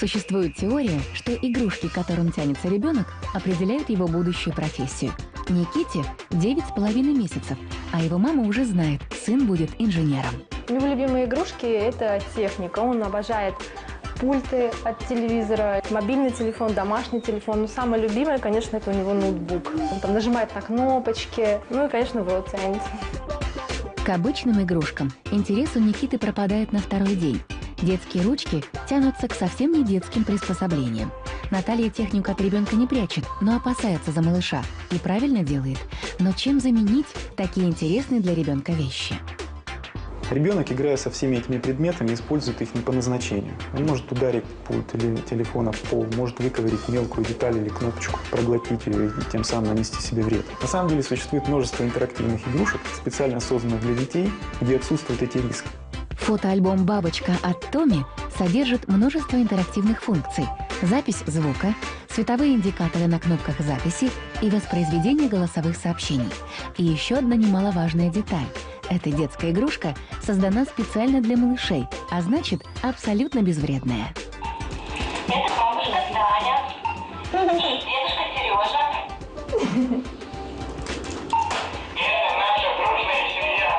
Существует теория, что игрушки, к которым тянется ребенок, определяют его будущую профессию. Никите 9,5 месяцев, а его мама уже знает, сын будет инженером. Его любимые игрушки – это техника. Он обожает пульты от телевизора, мобильный телефон, домашний телефон. Но самое любимое, конечно, это у него ноутбук. Он там нажимает на кнопочки, ну и, конечно, в рот тянет. К обычным игрушкам интерес у Никиты пропадает на второй день. Детские ручки тянутся к совсем не детским приспособлениям. Наталья технику от ребенка не прячет, но опасается за малыша. И правильно делает. Но чем заменить такие интересные для ребенка вещи? Ребенок, играя со всеми этими предметами, использует их не по назначению. Он может ударить пульт или телефона в пол, может выковырять мелкую деталь или кнопочку, проглотить ее и тем самым нанести себе вред. На самом деле существует множество интерактивных игрушек, специально созданных для детей, где отсутствуют эти риски. Фотоальбом «Бабочка» от Томи содержит множество интерактивных функций. Запись звука, световые индикаторы на кнопках записи и воспроизведение голосовых сообщений. И еще одна немаловажная деталь. Эта детская игрушка создана специально для малышей, а значит, абсолютно безвредная. Это бабушка Таня, дедушка Сережа. Это наша дружная семья.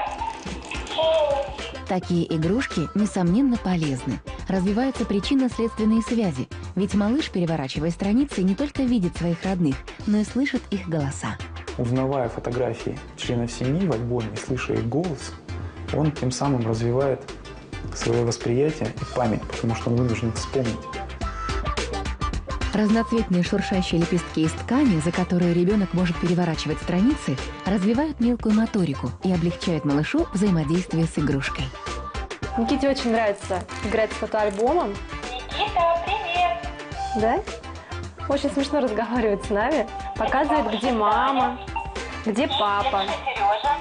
Такие игрушки, несомненно, полезны. Развиваются причинно-следственные связи, ведь малыш, переворачивая страницы, не только видит своих родных, но и слышит их голоса. Узнавая фотографии членов семьи в альбоме и слыша их голос, он тем самым развивает свое восприятие и память, потому что он вынужден вспомнить. Разноцветные шуршащие лепестки из ткани, за которые ребенок может переворачивать страницы, развивают мелкую моторику и облегчают малышу взаимодействие с игрушкой. Никите очень нравится играть с фотоальбомом. Никита, привет! Да? Очень смешно разговаривает с нами. Показывает, где мама, где папа. Сережа.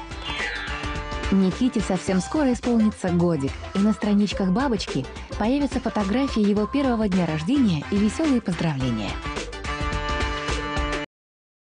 Никите совсем скоро исполнится годик, и на страничках «Бабочки» появятся фотографии его первого дня рождения и веселые поздравления.